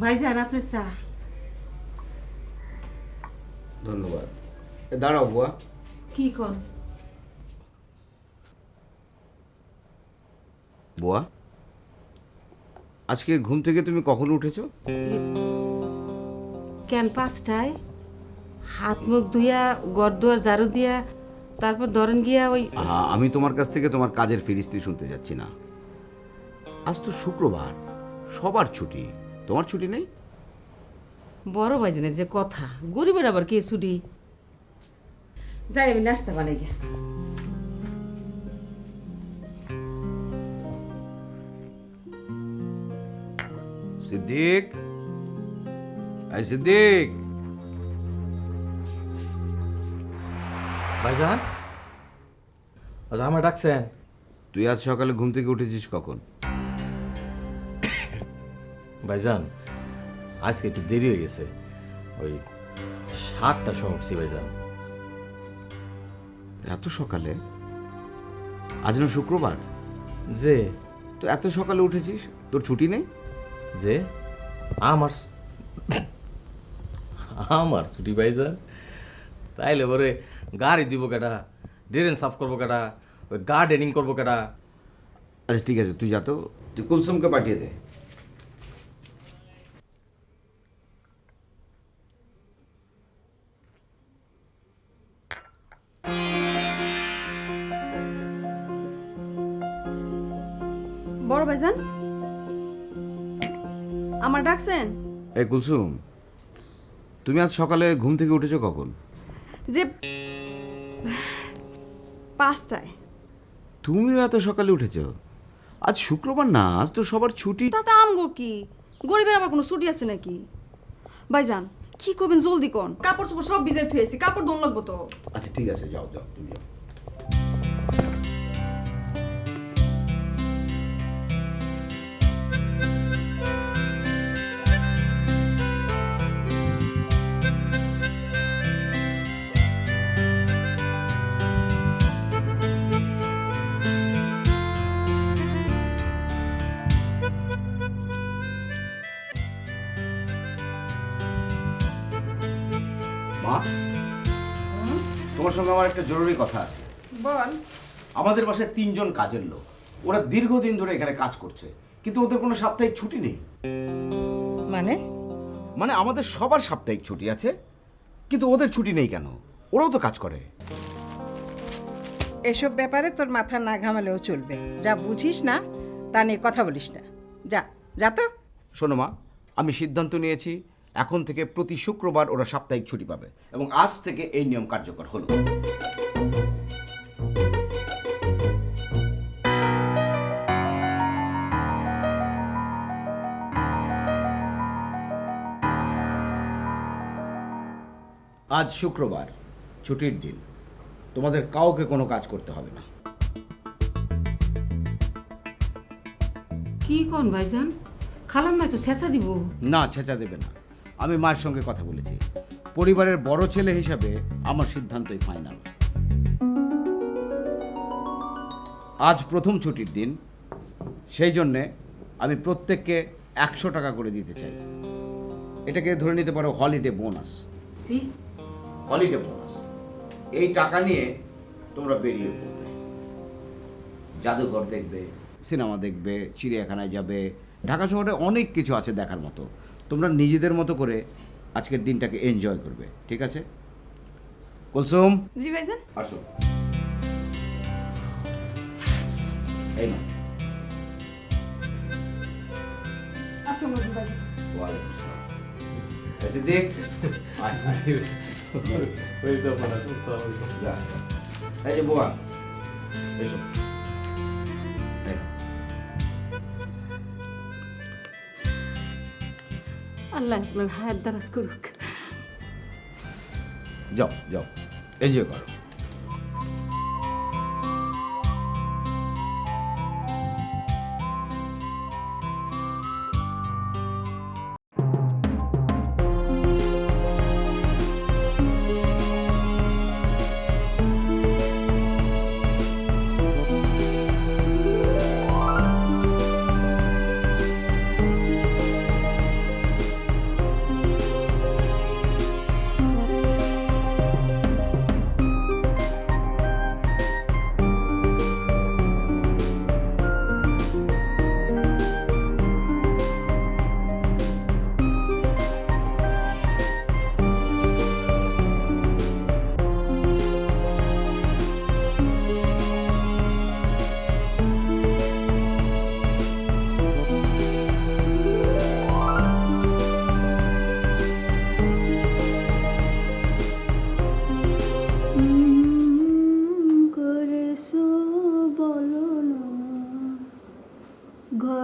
ভাইজান আপনার চা। ধন্যবাদ। দাঁড়াও বুয়া। কি কোন? বুয়া, আজকে ঘুম থেকে তুমি কখন উঠেছো? কেন 5টায়? হাত মুখ ধুইয়া ঘর দুয়ার ঝাড়ু দিয়া তারপর ধরেন গিয়া ওই। আমি তোমার কাছ থেকে তোমার কাজের ফিরিস্তি শুনতে যাচ্ছি না। আজ তো শুক্রবার, সবার ছুটি, তোমার ছুটি নেই? বড় ভাইজানের যে কথা, গরিবের আবার কে ছুটি? যাই আমি নাস্তা বানাই গিয়া। সিদ্দিক, এই সিদ্দিক। ভাইজান, আজ আমার ডাকছেন? তুই আজ সকালে ঘুম থেকে উঠেছিস কখন? ভাইজান, আজকে একটু দেরি হয়ে গেছে, ওই 7টার সময় উঠছি ভাইজান। এত সকালে? আজ না শুক্রবার? যে তো এত সকালে উঠেছিস, তোর ছুটি নেই? যে আমার আমার ছুটি ভাইজান, তাইলে পরে গাড়ি দিব কেটা, ড্রেন সাফ করবো কেটা, ওই গার্ডেনিং করবো কেটা। আচ্ছা ঠিক আছে, তুই যা তো, তুই কুলসুমকে পাঠিয়ে দে। বড় ভাইজান, আমার ডাকছেন? এই কুলসুম, তুমি আজ সকালে ঘুম থেকে উঠেছো কখন? যে 5টায়। তুমিও এত সকালে উঠেছো? আজ শুক্রবার না, আজ তো সবার ছুটি। তাতে আমগো কি, গরিবের আবার কোনো ছুটি আছে নাকি? ভাইজান কি করবেন জলদি কোন, কাপড় চোপড় সব ভিজাই থুয়েছি, কাপড় দোন লাগবো তো। আচ্ছা ঠিক আছে, যাও যাও তুমি যাও। মা, তোমার সঙ্গে আমার একটা জরুরি কথা আছে। বল। আমাদের বাসায় 3জন কাজের লোক, ওরা দীর্ঘদিন ধরে এখানে কাজ করছে, কিন্তু ওদের কোনো সাপ্তাহিক ছুটি নেই। মানে? মানে আমাদের সবার সাপ্তাহিক ছুটি আছে, কিন্তু ওদের ছুটি নেই কেন? ওরাও তো কাজ করে। এসব ব্যাপারে তোর মাথা না ঘামালেও চলবে, যা বুঝিস না তা নিয়ে কথা বলিস না। যা যা তো। শোনো মা, আমি সিদ্ধান্ত নিয়েছি এখন থেকে প্রতি শুক্রবার ওরা সাপ্তাহিক ছুটি পাবে, এবং আজ থেকে এই নিয়ম কার্যকর হলো। আজ শুক্রবার, ছুটির দিন, তোমাদের কাউকে কোনো কাজ করতে হবে না। কি কোন ভাইজান? খালাম্মাই তো ছেঁচা দিব। না, ছেঁচা দেবে না। আমি মায়ের সঙ্গে কথা বলেছি, পরিবারের বড় ছেলে হিসাবে আমার সিদ্ধান্তই ফাইনাল। আজ প্রথম ছুটির দিন, সেই জন্যে আমি প্রত্যেককে 100 টাকা করে দিতে চাই। এটাকে ধরে নিতে পারো হলিডে বোনাস। জি। Holiday bonus. এই টাকা নিয়ে তোমরা বেরিয়ে পড়বে, জাদুঘর দেখবে, সিনেমা দেখবে, চিড়িয়াখানায় যাবে, ঢাকা শহরে অনেক কিছু আছে দেখার মতো। তোমরা নিজেদের মতো করে আজকের দিনটাকে এনজয় করবে, ঠিক আছে? কুলসুম, জি ভাইজান। আসো। এই না। আসসালামু আলাইকুম ভাইজান। ওয়ালাইকুম আসসালাম। সিদ্দিক, আয়, আয়। যা। এই যে বুয়া, এসো। এই। আল্লাহ আপনার হায়াত দারাজ করুক। যাও যাও, এনজয় করো।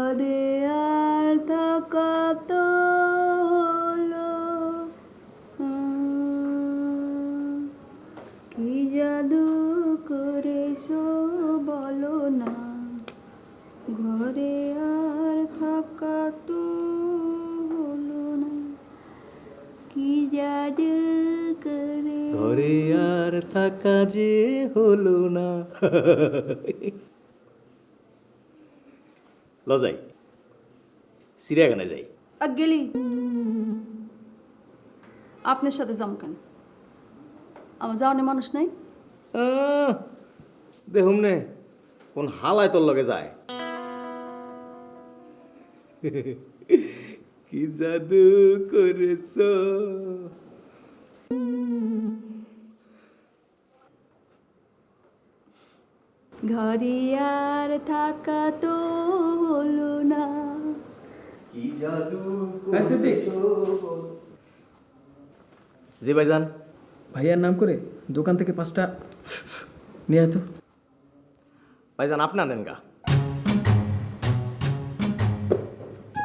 ঘরে আর থাকা তো হলো কি জাদু করেছো বলো না ঘরে আর থাকা তো হলো না কি জাদু করে ঘরে আর থাকা যে হলো না। যাই চিড়িয়াখানায় যাই। গেলি আপনার সাথে যাম কেন আমার যাওয়ার মানুষ নাই দেখুন নে কোন হালায় তোর লগে যায়। কি জাদু করেছ। ঘরে আর থাকা তো হলো না কি জাদু সিদ্দিক জি ভাইজান। ভাইয়ার নাম করে দোকান থেকে 5টা নিয়ে আয় তো। ভাইজান আপনি আনেন গা।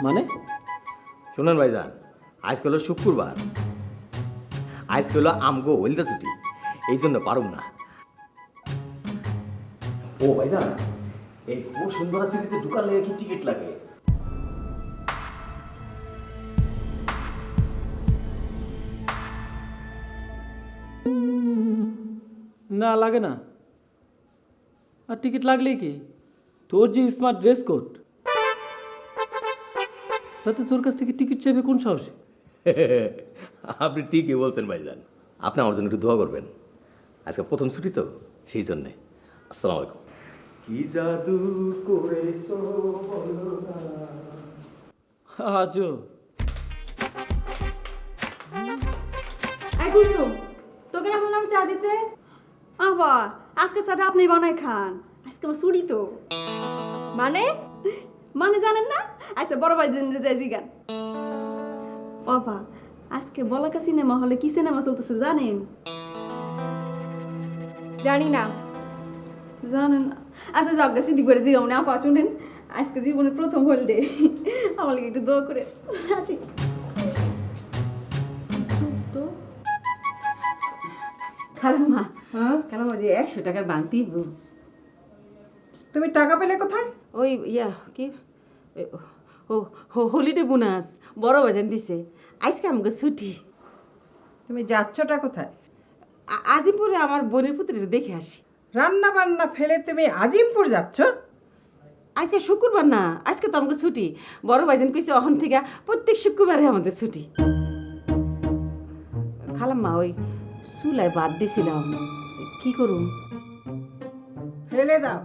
মানে শুনেন ভাইজান, আজকে হলো শুক্রবার, আজকে হলো আমগো হইলদা ছুটি, এই জন্য পারুম না। ও ভাইজান, এই সুন্দর সিটিতে ঢুকার লেগে কি টিকিট লাগে? না লাগে না। আর টিকিট লাগলেই কি, তোর যে স্মার্ট ড্রেস কোড, তাতে তোর কাছ থেকে টিকিট চাইবে কোন সাহসে? আপনি ঠিকই বলছেন ভাইজান। আপনি আমার জন্য একটু দোয়া করবেন, আজকে প্রথম ছুটি তো, সেই জন্যে। আসসালামু আলাইকুম। কি জাদু করেছো বলো না। আজও তোকে না বললাম চা দিতে? আবার আজকে চাটা আপনি বানাই খান আজকে আমার ছুটি তো মানে মানে জানেন না আচ্ছা বড় ভাই যাই জিগান বাবা আজকে বলাকা সিনেমা হলে কি সিনেমা চলতেছে জানেন জানি না। জানেন না আচ্ছা যাক গা সিদ্ধি করে জিগা মনে আপা শুনেন আজকে জীবনের প্রথম হলিডে আমার লাগে একটু দোয়া করে আছি খালাম্মা খালাম্মা যে 100 টাকার বান্তি তুমি টাকা পেলে কোথায়? ওই ইয়া কি হলিডে বোনাস বড় বাজান দিছে আজকে আমাকে ছুটি। তুমি যাচ্ছটা কোথায়? আজিমপুরে আমার বোনের পুত্রের দেখে আসি। রান্না বান্না ফেলে তুমি আজিমপুর যাচ্ছ? আজকে শুক্রবার না, আজকে তো আমাকে ছুটি। বড় ভাইজান কইছে অহন থেকে প্রত্যেক শুক্রবারে আমাদের ছুটি। খালাম্মা ওই চুলায় বাদ দিছিলাম, কি করুম? ফেলে দাও।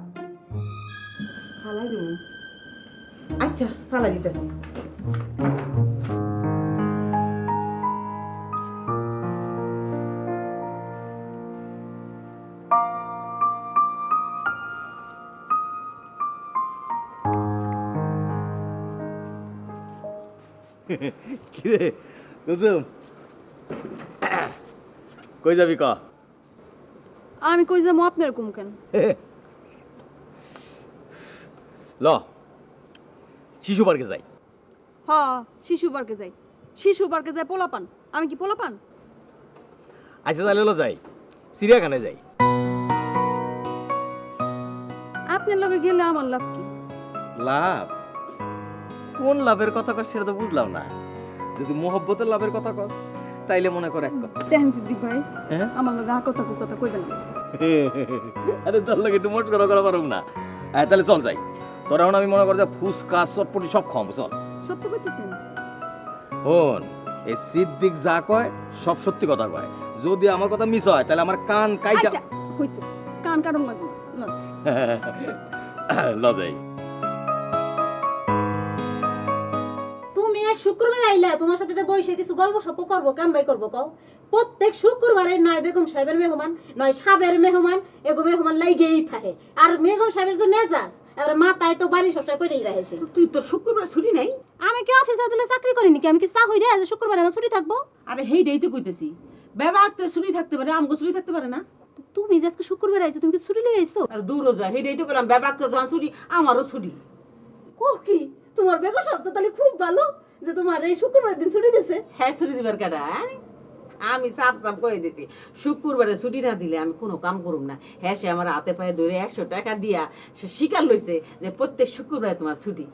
ফালাই দেব? আচ্ছা ফালাই দিতেছি। কিরে কুলসুম, কই যাবি ক? আমি কই যাবো আপনার কুম কেন ল শিশু পার্কে যাই। হ শিশু পার্কে যাই। শিশু পার্কে যাই পোলাপান, আমি কি পোলাপান? আচ্ছা তাহলে ল যাই চিড়িয়াখানায় যাই। আপনার লগে গেলে আমার লাভ কি? লাভ? কোন লাভের কথা কস সেটা তো বুঝলাম না। যদি মোহব্বতের লাভের কথা কস তাইলে মনে কর এক কথা। দেখেন সিদ্দিক ভাই হ্যাঁ? আমার লগে কথা কইবেন না। আরে তোর লোক একটু মোট করা পারুম না। তাহলে চল যাই। তোর এখন আমি মনে কর যে ফুচকা চটপটি সব খাওয়াবো, চল। সত্য কইতেছেন? শোন, এই সিদ্দিক যা কয় সব সত্যি কথা কয়। যদি আমার কথা মিস হয় তাহলে আমার কান কাইটা আচ্ছা হইছে, কান কাটুন লাগবে না। ল যাই। তুমি আর শুক্রবার আইলা, তোমার সাথে তো বসে কিছু গল্প সপ্প করবো, কামবাই করবো কও। প্রত্যেক শুক্রবারে নয় বেগম সাহেবের মেহমান, নয় সাবের মেহমান, এগো মেহমান লাইগেই থাকে। আর বেগম সাহেবের যে মেজাজ, এবার মাথায় তো বাড়ি সবসময় করেই রাখে সে। তুই তোর শুক্রবার ছুটি নাই? আমি কি অফিসে দিলে চাকরি করি নাকি? আমি কি চা হই রে যে শুক্রবারে আমার ছুটি থাকবো? আরে হেইটাই তো কইতেছি, বাবা একটা ছুটি থাকতে পারে, আমগো ছুটি থাকতে পারে না? তো তুমি যে আজকে শুক্রবার আইছো, তুমি কি ছুটি লই আইছো? আর দূরও যায়, হেইটাই তো গেলাম, বাবা একটা যখন ছুটি আমারও ছুটি। ও কি তোমার বেগম সাহেব তো তাহলে খুব ভালো যে তোমার এই শুক্রবার দিন ছুটি দিছে। হ্যাঁ ছুটি দিবার কাটা আমি সাপ সাপ কয়ে দিছি শুক্রবারে ছুটি না দিলে আমি কোনো কাম করুম না। হ্যাঁ সে আমার হাতে পায়ে ধরে 100 টাকা দিয়া সে স্বীকার লইছে যে প্রত্যেক শুক্রবারে তোমার ছুটি।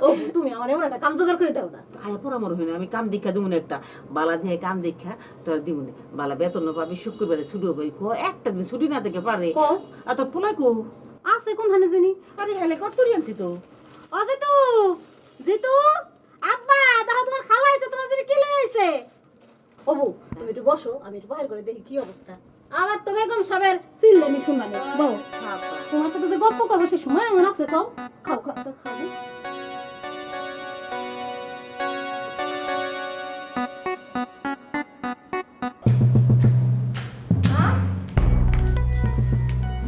ও তুমি আমার এমন একটা কাম জোগাড় করে দাও না। আয়া পরামর্শ হইনা আমি কাম দীক্ষা দিব না, একটা বালা দিয়ে কাম দীক্ষা তোর দিব না। বালা বেতন পাবি, শুক্রবারে ছুটি হবে, কো একটা দিন ছুটি না থেকে পারে। কো? আর তোর পোলাই কো? আছে কোনখানে জানি। আরে হেলিকপ্টার করি আনছি তো। ও জিতু, জিতু, আব্বা দেখো তোমার খালা আইছে, তোমার জন্য কি লই আইছে। ও বউ তুমি একটু বসো, আমি একটু বাইরে করে দেখি কি অবস্থা। আমার তো বেগম সাহেবের চিল্লানি শুনবানি বউ, তোমার সাথে যে গপ্প করবো সে সময় এমন আছে কও। খাও খাও তো খাও।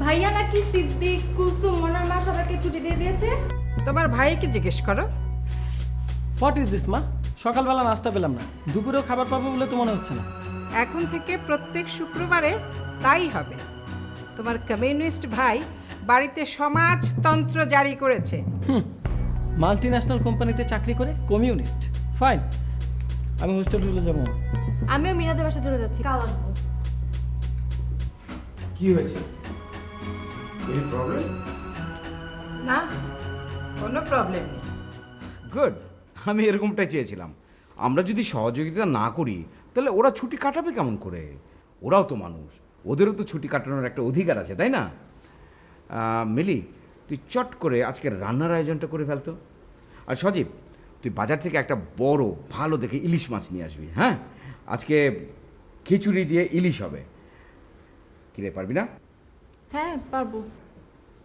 ভাইয়া নাকি সিদ্দিক কুসুম ওনার মা সবাইকে ছুটি দিয়ে দিয়েছে। তোমার ভাইকে জিজ্ঞেস করো। হোয়াট ইজ দিস মা? সকালবেলা নাস্তা পেলাম না, দুপুরেও খাবার পাবো বলে তো মনে হচ্ছে না। এখন থেকে প্রত্যেক শুক্রবারে তাই হবে। তোমার কমিউনিস্ট ভাই বাড়িতে সমাজতন্ত্র জারি করেছে। মাল্টি ন্যাশনাল কোম্পানিতে চাকরি করে কমিউনিস্ট? ফাইন, আমি হোস্টেলে চলে যাবো। আমিও মিনাদের বাসা চলে যাচ্ছি, কাল আসবো। কি হয়েছে? Any problem? না, কোনো প্রবলেম নেই। গুড, আমি এরকমটাই চেয়েছিলাম। আমরা যদি সহযোগিতা না করি তাহলে ওরা ছুটি কাটাবে কেমন করে? ওরাও তো মানুষ, ওদেরও তো ছুটি কাটানোর একটা অধিকার আছে, তাই না? মিলি, তুই চট করে আজকে রান্নার আয়োজনটা করে ফেলতো। আর সজীব, তুই বাজার থেকে একটা বড় ভালো দেখে ইলিশ মাছ নিয়ে আসবি। হ্যাঁ, আজকে খিচুড়ি দিয়ে ইলিশ হবে। কিরে, পারবি না? হ্যাঁ পারবো।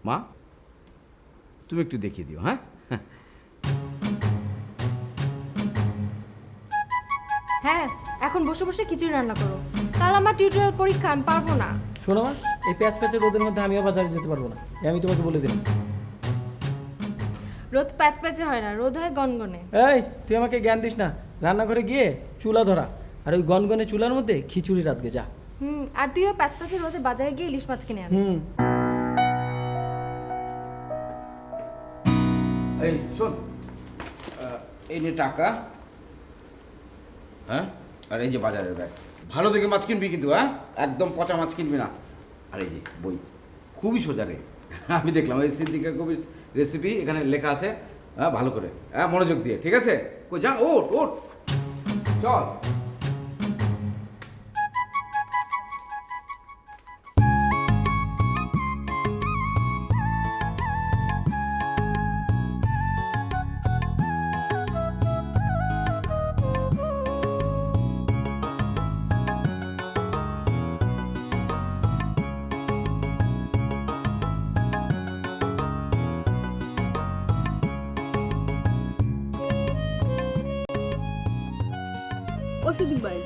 মা, তুমি একটু দেখিয়ে দিও। হ্যাঁ, হ্যাঁ এখন বসে বসে খিচুড়ি রান্না করো, কাল আমার টিউটোরিয়াল পরীক্ষা, আমি পারবো না। শোনো মা, এই প্যাচ প্যাচের রোদের মধ্যে আমিও বাজারে যেতে পারবো না, আমি তোমাকে বলে দিলাম। রোদ প্যাচ প্যাচে হয় না, রোদ হয় গনগনে। এই, তুই আমাকে জ্ঞান দিস না। রান্নাঘরে গিয়ে চুলা ধরা, আর ওই গনগনে চুলার মধ্যে খিচুড়ি রাতকে যা। আর তুইও প্যাচ প্যাচে রোদে বাজারে গিয়ে ইলিশ মাছ কিনে আন। এই শোন, এই নে টাকা। হ্যাঁ, আর এই যে বাজারের ব্যাগ। ভালো দেখে মাছ কিনবি কিন্তু, হ্যাঁ, একদম পচা মাছ কিনবি না। আর এই যে বই, খুবই সোজা রে। আমি দেখলাম ওই সিদ্দিকা কবির রেসিপি এখানে লেখা আছে। হ্যাঁ, ভালো করে, হ্যাঁ, মনোযোগ দিয়ে, ঠিক আছে? কই যা, ওঠ ওঠ, চল। ও সিদ্দিক ভাই,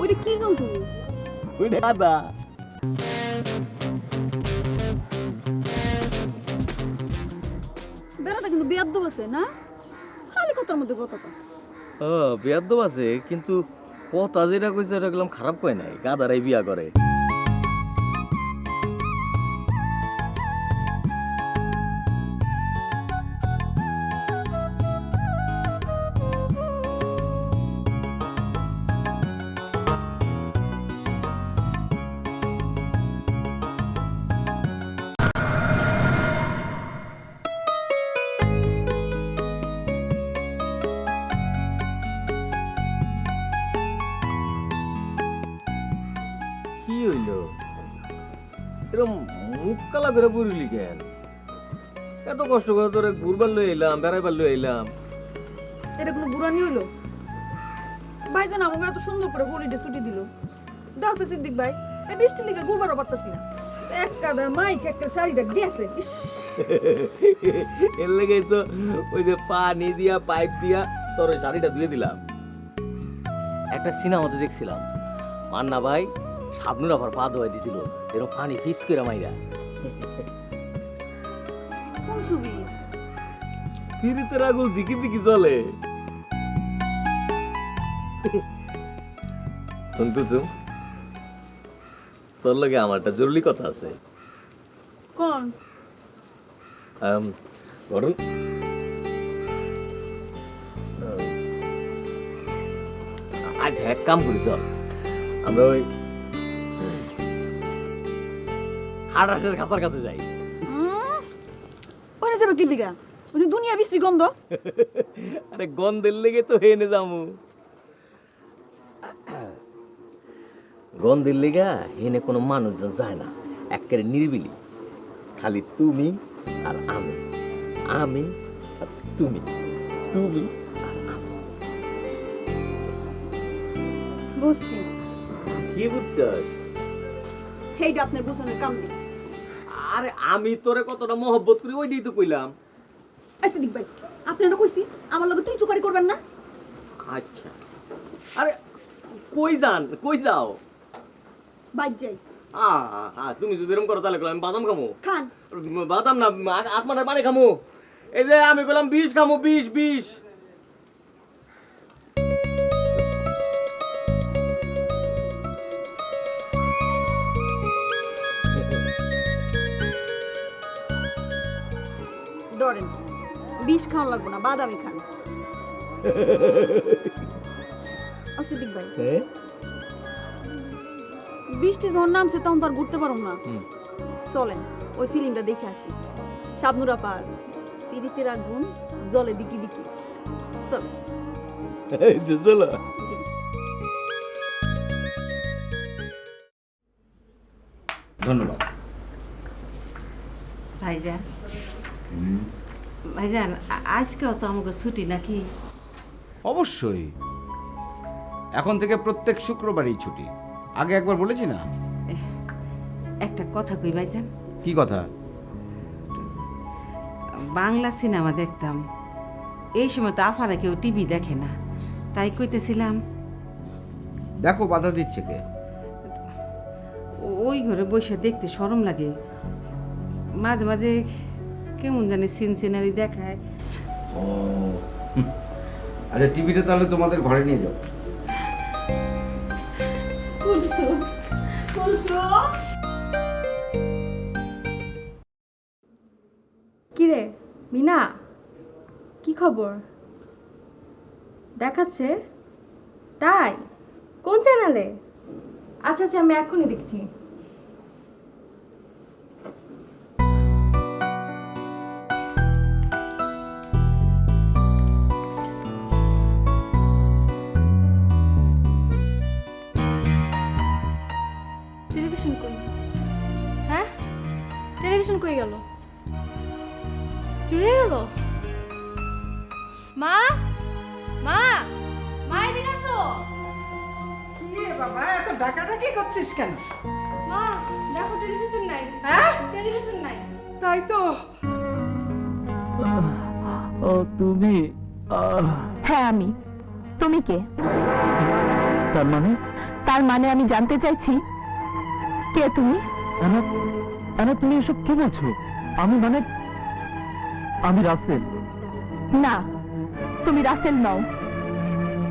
ওইটা কি জন্তু? বেড়াটা কিন্তু বেয়াদ্দব আছে না? খালি কথার মধ্যে কথাটা। বেয়াদ্দব আছে, কিন্তু কথা যেটা কইছে এটা গেলাম খারাপ কয় নাই, গাদারাই বিয়া করে। কি হইল এরকম মুখ কালা করে পড়লি কেন? এত কষ্ট করে তোরে ঘুরবার লই এলাম, বেড়াইবার লই এলাম। এটা কোনো বুড়ানি হইলো? ভাইজান আমাকে এত সুন্দর করে হলিডে ছুটি দিল, দাও সে সিদ্দিক ভাই, এই বৃষ্টির লিগে ঘুরবারও পারতাছি না। এক কাদা মাইক একটা শাড়িটা গেছে। এর লেগেই তো ওই যে পানি দিয়া পাইপ দিয়া তোর ওই শাড়িটা ধুয়ে দিলাম। একটা সিনেমাতে দেখছিলাম, মান্না ভাই সাবনুর আবার পা ধোয়াই দিছিল, এরকম পানি ফিস করে মাইরা। কোন ছবি? ফিরিতে রাগুল দিকি দিকি চলে। শুনতেছুম, তোর লগে আমার একটা জরুরি কথা আছে। কোন? ঘটন আচ্ছা এক কাম করি চল আমরা ওই হাড়াসের কাছার কাছে যাই। ওখানে যাবে কি লিগা? ওখানে দুনিয়া বিশ্রী গন্ধ। আরে গন্ধের লেগে তো হেনে যামু। গন্ধের লেগা হেনে কোনো মানুষজন যায় না, একেবারে নিরিবিলি, খালি তুমি আর আমি, আমি আর তুমি, তুমি আর আমি। বুঝছি, কি বুঝছস? সেইটা আপনার বুঝনের কাম নেই। আরে আমি তোরে কতটা মহব্বত করি ওইটাই তো কইলাম। আচ্ছা দিক ভাই, আপনারা কইছি আমার লগে তুই তুকারি করবেন না। আচ্ছা আরে কই যান, কই যাও? বাইক যাই। তুমি যদি এরকম করো তাহলে আমি বাদাম খামো। খান। বাদাম না, আসমানের পানি খামো। এই যে আমি বললাম 20 খামো, 20। ধরেন 20 খাওয়া লাগবো না, বাদামি খান। আচ্ছা দিক ভাই, বৃষ্টি যখন নামছে তখন তো আর ঘুরতে পারো না। চলেন ওই ফিল্মটা দেখে আসি। শাবনুরা পার, পিড়িতে রাখুন জলে দিকি দিকি। চল চলো। ধন্যবাদ। ভাইজান, ভাইজান আজকেও তো আমাকে ছুটি নাকি? অবশ্যই, এখন থেকে প্রত্যেক শুক্রবারই ছুটি। আগে একবার বলেছি না? একটা কথা কই ভাইজান। কি কথা? বাংলা সিনেমা দেখতাম, এই সময় তো আফারা কেউ টিভি দেখে না, তাই কইতেছিলাম দেখো বাধা দিচ্ছে কে? ওই ঘরে বসে দেখতে শরম লাগে, মাঝে মাঝে কেমন জানি সিন সিনারি দেখায়। ও আচ্ছা, টিভিটা তাহলে তোমাদের ঘরে নিয়ে যাও। কিরে মিনা, কি খবর? দেখাচ্ছে তাই? কোন চ্যানেলে? আচ্ছা আচ্ছা, আমি এখনই দেখছি। টেলিভিশন কই? হ্যাঁ, টেলিভিশন কই গেল? চুরি হয়ে গেল? মা, মা, মা এদিকে আসো। কি রে বাবা, এত ডাকাডাকি করছিস কেন? মা দেখো টেলিভিশন নাই। হ্যাঁ? টেলিভিশন নাই। তাই তো। ও তুমি? হ্যাঁ আমি। তুমি কে? তার মানে? তার মানে আমি জানতে চাইছি কে তুমি? তুমি এসব কি বলছো? আমি মানে আমি রাসেল। না, তুমি রাসেল নও,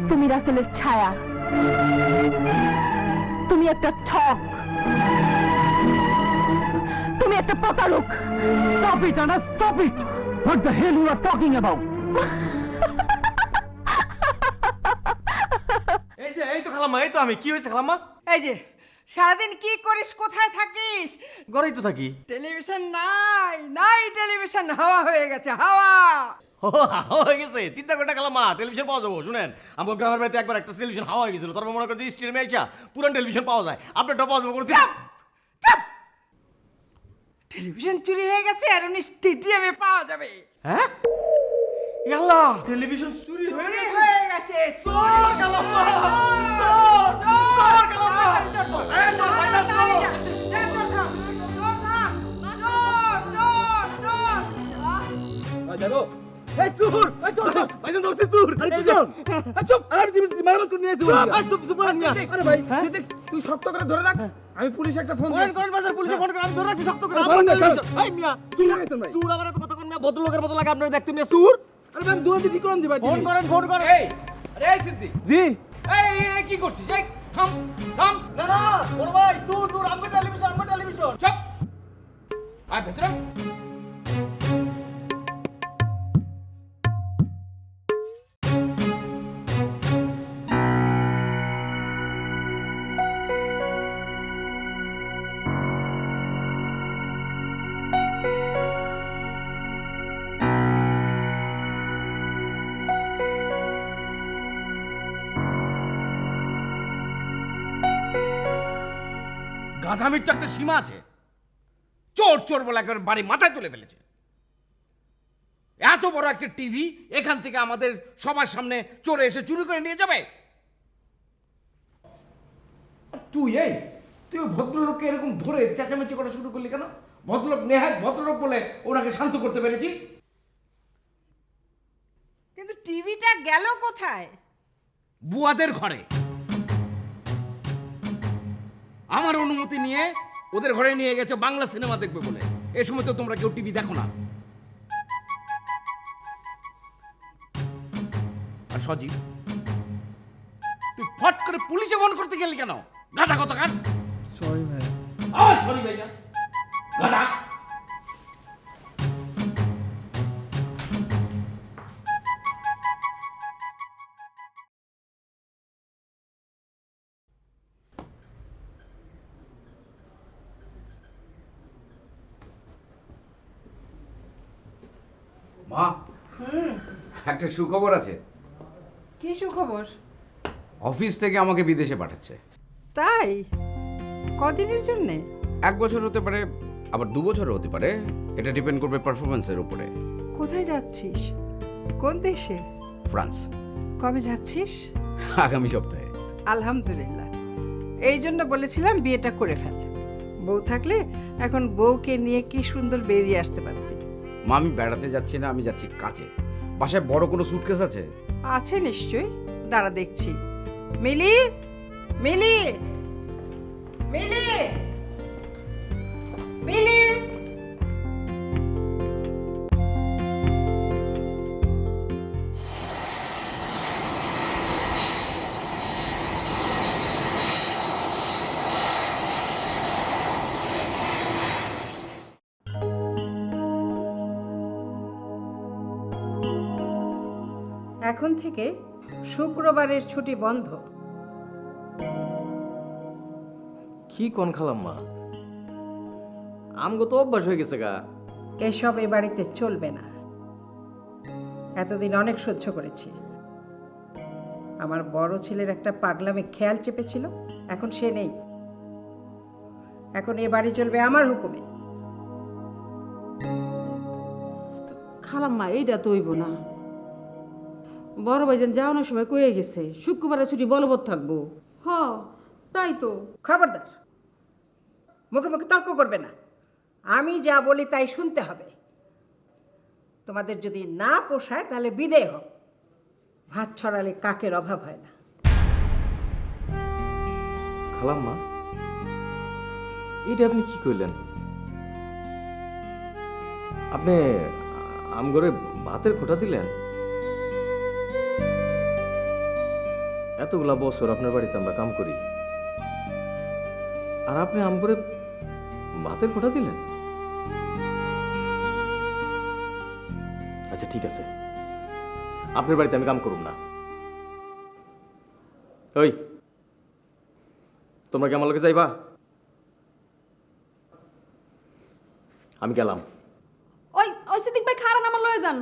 তুমি রাসেলের ছায়া। তুমি একটা ঠক, তুমি একটা প্রতারক। Stop it, Anna, stop it! What the hell you are talking about? এই তো খালাম্মা, এই তো আমি। কি হয়েছে খালাম্মা? এই যে সারাদিন কি করিস, কোথায় থাকিস? ঘরেই তো থাকি। টেলিভিশন নাই, নাই টেলিভিশন, হাওয়া হয়ে গেছে, হাওয়া। হাওয়া হয়ে গেছে? চিন্তা করে খালাম্মা, টেলিভিশন পাওয়া যাবো। শুনেন, আমার গ্রামের বাড়িতে একবার একটা টেলিভিশন হাওয়া হয়ে গেছিল, তারপর মনে করেন স্টেডিয়ামে আইসা পুরান টেলিভিশন পাওয়া যায়। আপনারটা পাওয়া যাবো? চাপ চাপ, টেলিভিশন চুরি হয়ে গেছে আর উনি স্টেডিয়ামে পাওয়া যাবে। হ্যাঁ? আল্লাহ, টেলিভিশন চুরি চুরি হয়ে গেছে। চোর খালাম্মা, চোর, চোর খালাম্মা। তাড়াতাড়ি চোর ধর। এই চোর, ভাইজান, চোর। চোর ধর, চোর ধর, চোর, চোর, চোর। এই চুর! এই চল চল! ভাইজান ধরছে চোর। এই চল! এই চুপ! আরে তুমি মারামারি করে নিয়ে আসছো। চুপ চুপ করেন না। আরে ভাই, সিদ্দিক, তুই শক্ত করে ধরে রাখ। আমি পুলিশ একটা ফোন করেন করেন বাজার পুলিশে ফোন করে আমি ধরে রাখছি শক্ত করে। আরে আমার বলেন না, টেলিভিশন। চল। এই মিয়া, চুর লাগে তো ভাই। চোর আবার এত কথা কোন মিয়া, ভদ্রলোকের মতো লাগে আপনারা দেখতে মিয়া চোর। আরে ভাই, আমি দুয়া দিবি কোন দিবা? ফোন করেন ফোন করেন। এই আরে এই সিদ্দিক, জি। এই কি করছিস? এই থাম থাম। না না বড় ভাই, চোর চোর, আমার টেলিভিশন, আমার টেলিভিশন। চুপ। আয় ভেতরে। গাধামির তো একটা সীমা আছে। চোর চোর বলে একবার বাড়ি মাথায় তুলে ফেলেছে। এত বড় একটা টিভি এখান থেকে আমাদের সবার সামনে চোরে এসে চুরি করে নিয়ে যাবে। তুই ওই ভদ্রলোককে এরকম ধরে চেঁচামেচি করা শুরু করলি কেন? ভদ্রলোক নেহাত ভদ্রলোক বলে ওনাকে শান্ত করতে পেরেছি। কিন্তু টিভিটা গেল কোথায়? বুয়াদের ঘরে। আমার অনুমতি নিয়ে ওদের ঘরে নিয়ে গেছে বাংলা সিনেমা দেখবে বলে। এ সময় তো তোমরা কেউ টিভি দেখো না। আর সজীব, তুই ফট করে পুলিশে ফোন করতে গেলি কেন? গাধা কত কাজ। সরি ভাই। সরি ভাইয়া, গাধা। মা, একটা সুখবর আছে। কি সুখবর? অফিস থেকে আমাকে বিদেশে পাঠাচ্ছে। তাই? কদিনের জন্যে? 1 বছর হতে পারে, আবার 2 বছরও হতে পারে। এটা ডিপেন্ড করবে পারফরমেন্সের উপরে। কোথায় যাচ্ছিস? কোন দেশে? ফ্রান্স। কবে যাচ্ছিস? আগামী সপ্তাহে। আলহামদুলিল্লাহ। এই জন্য বলেছিলাম বিয়েটা করে ফেল। বউ থাকলে এখন বউকে নিয়ে কি সুন্দর বেরিয়ে আসতে পারতি। মা, আমি বেড়াতে যাচ্ছি না, আমি যাচ্ছি কাজে। বাসায় বড় কোনো সুটকেস আছে? আছে নিশ্চয়ই, দাঁড়া দেখছি। মিলি, মিলি, মিলি, মিলি। এখন থেকে শুক্রবারের ছুটি বন্ধ। কি কোন খালাম্মা, আমগো তো অভ্যাস হয়ে গেছে গা। এসব এ বাড়িতে চলবে না। এতদিন অনেক সহ্য করেছি। আমার বড় ছেলের একটা পাগলামি খেয়াল চেপেছিল, এখন সে নেই। এখন এ বাড়ি চলবে আমার হুকুমে। খালাম্মা, এইটা তো হইব না। বড় ভাইজান যাওয়ানোর সময় কয়ে গেছে শুক্রবারে ছুটি বলবৎ থাকবো। হ তাই তো। খবরদার, মুখে মুখে তর্ক করবে না। আমি যা বলি তাই শুনতে হবে। তোমাদের যদি না পোষায় তাহলে বিদেয় হোক। ভাত ছড়ালে কাকের অভাব হয় না। খালাম্মা, এটা আপনি কি কইলেন? আপনি আমগরে ভাতের খোটা দিলেন? এতগুলা বছর আপনার বাড়িতে আমরা কাম করি, আর আপনি আমগরে ভাতের খোটা দিলেন? আচ্ছা ঠিক আছে, আপনার বাড়িতে আমি কাম করুম না। ওই, তোমরা কি আমার লোকে যাইবা? আমি গেলাম। ওই সিদ্দিক ভাই খারান আমার লয়ে যান,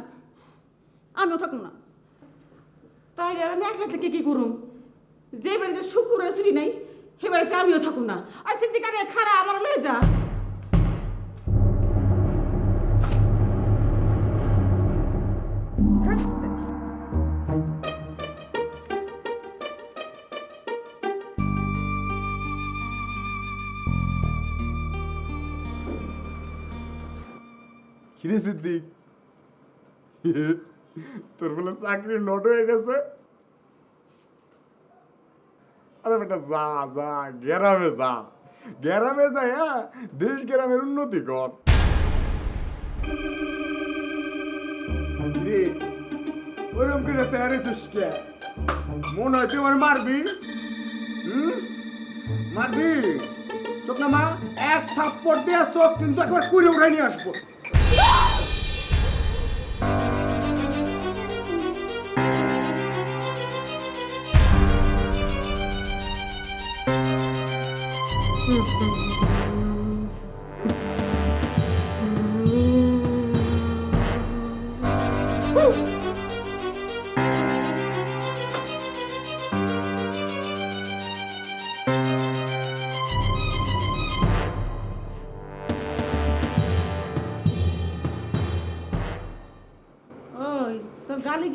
আমিও থাকুন না। তাইলে আর আমি একলা থেকে কি করুম? যে বাড়িতে শুক্রবারে ছুটি নাই সে বাড়িতে আমিও থাকুম না। আর সিদ্দিকারে খারা আমার লয়ে যা। কিরে সিদ্দিক, তোর বলে চাকরি লট হয়ে গেছে? আরে বেটা যা যা, গ্রামে যা, গ্রামে যাই। হ্যাঁ, দেশ গ্রামের উন্নতি কর। ওরম করে চেয়ারেছিস কে? মনে হয় তুই আমার মারবি। মারবি? চোখ না মা, এক থাপ্পড় দিয়ে চোখ কিন্তু একবার কুড়ে উঠাই নিয়ে আসবো।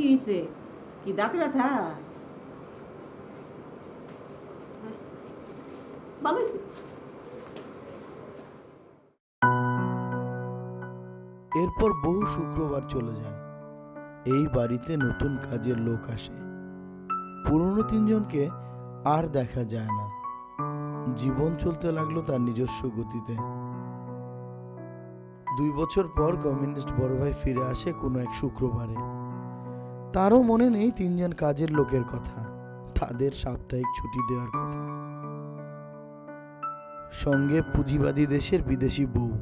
কি হয়েছে? কি দাঁতে ব্যথা? ভালো হয়েছে। এরপর বহু শুক্রবার চলে যায়। এই বাড়িতে নতুন কাজের লোক আসে। পুরনো তিনজনকে আর দেখা যায় না। জীবন চলতে লাগলো তার নিজস্ব গতিতে। 2 বছর পর কমিউনিস্ট বড় ভাই ফিরে আসে কোনো এক শুক্রবারে। তারও মনে নেই 3 জন কাজের লোকের কথা, তাদের সাপ্তাহিক ছুটি দেওয়ার কথা, সঙ্গে পুঁজিবাদী দেশের বিদেশি বউ।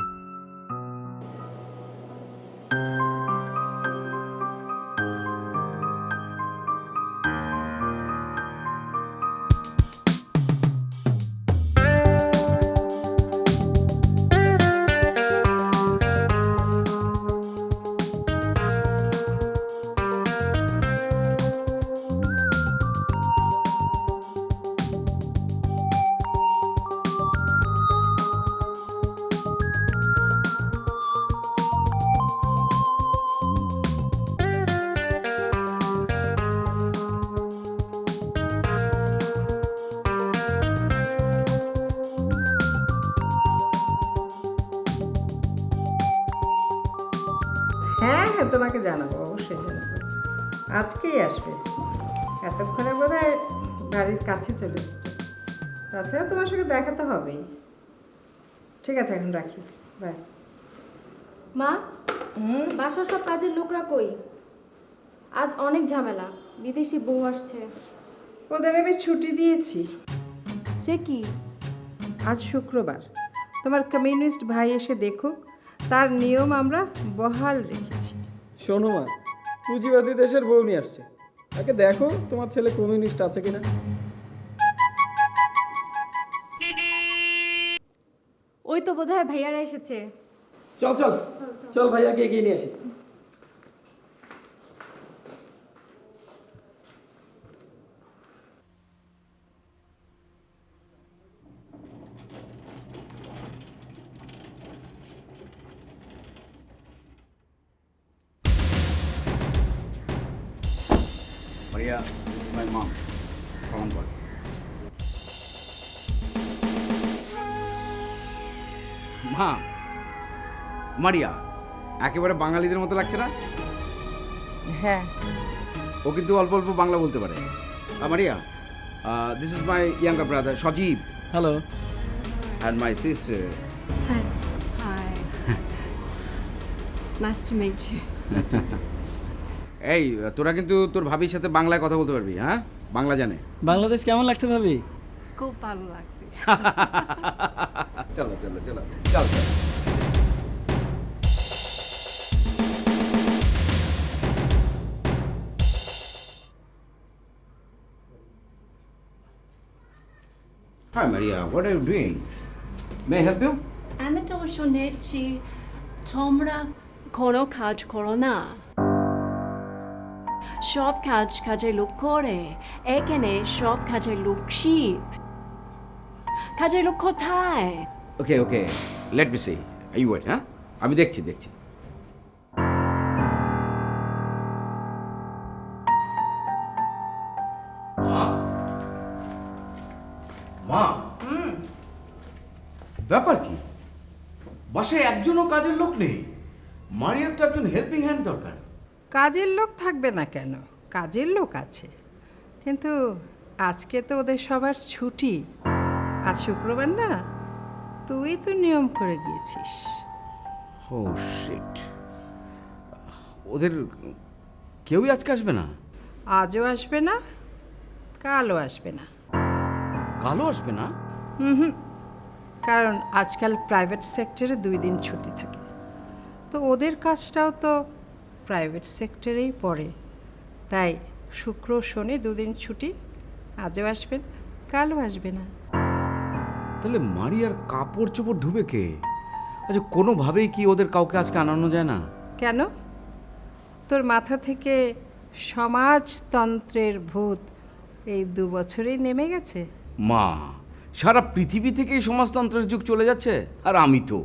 হ্যাঁ হ্যাঁ, তোমাকে জানাবো, অবশ্যই জানাবো। আজকেই আসবে। এতক্ষণে বোধ হয় বাড়ির কাছে চলে এসছে। তাছাড়া তোমার সঙ্গে দেখা তো হবেই। ঠিক আছে, এখন রাখি, বাই। মা, বাসার সব কাজের লোকরা কই? আজ অনেক ঝামেলা, বিদেশি বউ আসছে। ওদের আমি ছুটি দিয়েছি। সে কি? আজ শুক্রবার, তোমার কমিউনিস্ট ভাই এসে দেখুক, তার নিয়ম আমরা বহাল রেখেছি। শোনো মা, পুঁজিবাদী দেশের বউ নিয়ে আসছে, তাকে দেখো তোমার ছেলে কমিউনিস্ট আছে কিনা। ওই তো বোধহয় ভাইয়ারা এসেছে। চল চল চল, ভাইয়াকে এগিয়ে নিয়ে আসি। Maria, this is my mom. Salam bol. মা, মারিয়া একেবারে বাঙালিদের মতো লাগছে না? হ্যাঁ, ও কিন্তু অল্প অল্প বাংলা বলতে পারে। মারিয়া, this is my younger brother Sajib. Hello. And my sister. Hi. Nice to meet you. এই তোরা কিন্তু তোর ভাবির সাথে বাংলায় কথা বলতে পারবি, হ্যাঁ? বাংলা জানে। বাংলাদেশ কেমন লাগছে ভাবি? খুব ভালো লাগছে। চলো চলো চলো চল চল। Hi Maria, what are you doing? May I help you? আমি তো শুনেছি তোমরা কোনো কাজ করো না, সব কাজ কাজে লোক করে। এখানে সব কাজে লোক শিব। কাজে লোক কোথায়? Okay, okay. Let me see. You wait, হ্যাঁ? আমি দেখছি দেখছি। মা, মা, ব্যাপার কি? বাসায় একজনও কাজের লোক নেই। মারিয়ার তো একজন হেল্পিং হ্যান্ড দরকার। কাজের লোক থাকবে না কেন? কাজের লোক আছে, কিন্তু আজকে তো ওদের সবার ছুটি। আজ শুক্রবার না, তুই তো নিয়ম করে গিয়েছিস। ও শিট, ওদের কেউই আজকে আসবে না? আজও আসবে না, কালও আসবে না। কালও আসবে না? হুম, কারণ আজকাল প্রাইভেট সেক্টরে 2 দিন ছুটি থাকে, তো ওদের কাজটাও তো প্রাইভেট সেক্টরেই পড়ে। তাই শুক্র শনি 2 দিন ছুটি, আজও আসবে না, কালও আসবে না। তাহলে মারিয়ার কাপড় চোপড় ধুবে কে? আচ্ছা, কোনোভাবেই কি ওদের কাউকে আজকে আনানো যায় না? কেন? তোর মাথা থেকে সমাজতন্ত্রের ভূত এই 2 বছরেই নেমে গেছে? মা, সারা পৃথিবী থেকেই সমাজতন্ত্রের যুগ চলে যাচ্ছে, আর আমি তো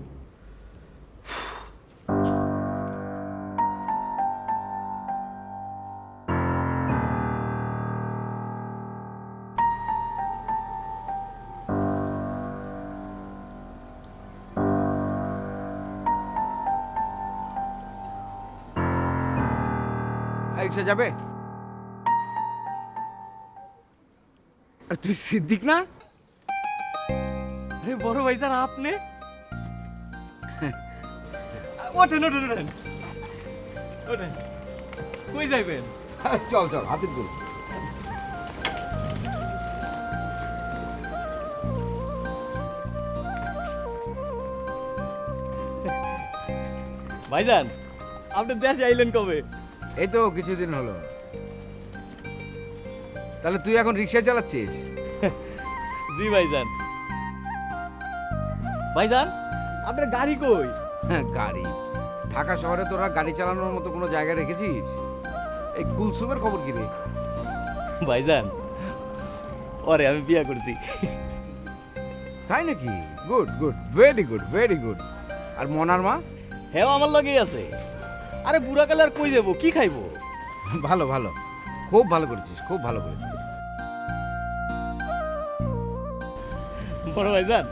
রিক্সা যাবে? আর তুই সিদ্দিক না? আরে বড় ভাইজান আপনি ওঠেন ওঠেন ওঠেন ওঠেন। কই যাইবেন? চল চল হাতির গুল। ভাইজান আপনি দেশে আইলেন কবে? এই তো কিছুদিন হলো। তাহলে তুই এখন রিক্সা চালাচ্ছিস? জি ভাইজান। ভাইজান আপনার গাড়ি কই? গাড়ি? ঢাকা শহরে তোরা গাড়ি চালানোর মতো কোনো জায়গা রেখেছিস? এই কুলসুমের খবর কি রে? ভাইজান ওরে আমি বিয়া করছি। তাই নাকি? Good good, very good very good. আর মনার মা? হ্যাঁ আমার লগেই আছে। আরে বুড়াকালে আর কই যাবো, কি খাইবো? ভালো ভালো, খুব ভালো করেছিস, খুব ভালো করেছিস। বড় ভাইজান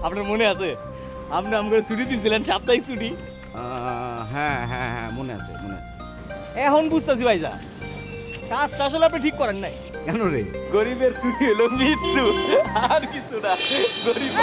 আপনার মনে আছে আপনি আমাকে ছুটি দিয়েছিলেন, সাপ্তাহিক ছুটি? হ্যাঁ হ্যাঁ হ্যাঁ মনে আছে মনে আছে। এখন বুঝতেছি ভাইজান কাজটা আসলে আপনি ঠিক করেন নাই। কেন রে? গরিবের ছুটি হলো মৃত্যু, আর কিছু না। গরিব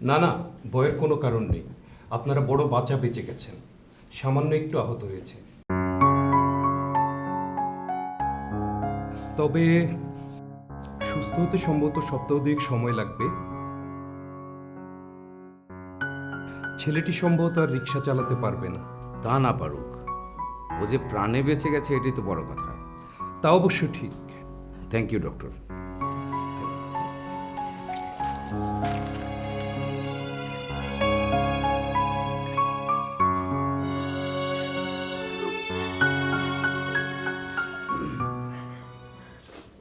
না না, ভয়ের কোনো কারণ নেই। আপনারা বড় বাচ্চা বেঁচে গেছেন, সামান্য একটু আহত হয়েছে। তবে সুস্থ হতে সম্ভবত সপ্তাহ দুয়েক সময় লাগবে। ছেলেটি সম্ভবত আর রিক্সা চালাতে পারবে না। তা না পারুক, ও যে প্রাণে বেঁচে গেছে এটাই তো বড় কথা। তা অবশ্য ঠিক। Thank you doctor.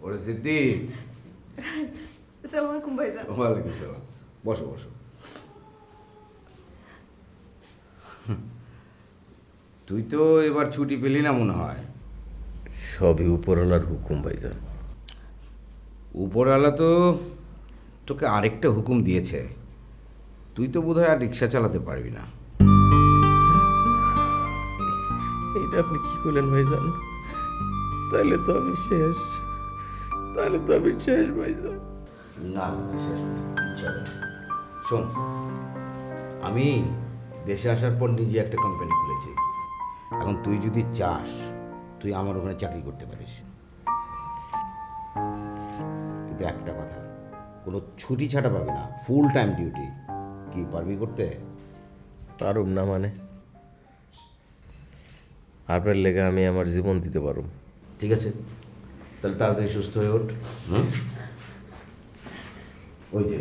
ওরে সিদ্দিক। আসসালামু আলাইকুম ভাইজান। ওয়ালাইকুম সালাম। বসো বসো। তুই তো এবার ছুটি পেলি না মনে হয়। সবই উপরওয়ালার হুকুম ভাইজান। উপরওয়ালা তো তোকে আরেকটা হুকুম দিয়েছে, তুই তো বোধহয় আর রিক্সা চালাতে পারবি না। এইটা আপনি কি করলেন ভাইজান? তাহলে তো আমি শেষ, তাহলে তো আমি শেষ ভাইজান। না শেষ না। শোন, আমি দেশে আসার পর নিজে একটা কোম্পানি খুলেছি। এখন তুই যদি চাস তুই আমার ওখানে চাকরি করতে পারিস, কিন্তু একটা কথা, কোনো ছুটি ছাটা পাবি না, ফুল টাইম ডিউটি। কি পারবি করতে? পারুম না মানে? আপনার লেগে আমি আমার জীবন দিতে পারুম। ঠিক আছে, তাহলে তাড়াতাড়ি সুস্থ হয়ে ওঠ। ওই যে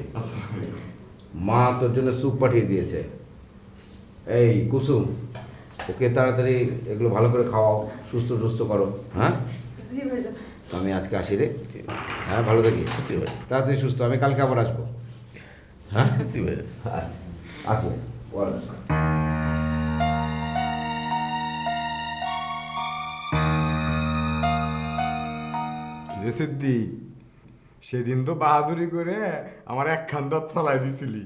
মা তোর জন্য স্যুপ পাঠিয়ে দিয়েছে। এই কুসুম, ওকে তাড়াতাড়ি এগুলো ভালো করে খাওয়াও, সুস্থ সুস্থ করো। হ্যাঁ আমি আজকে আসি রে। হ্যাঁ ভালো থাকি, তাড়াতাড়ি সুস্থ। আমি কালকে আবার আসবো। হ্যাঁ আসি। কিরে সিদ্দিক, সেদিন তো বাহাদুরি করে আমার একখান দাঁত ফালাই দিছিলি।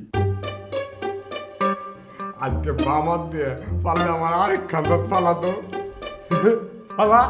আজকে বামাত দিয়ে পারলে আমার আরেক খান পালাতো পালা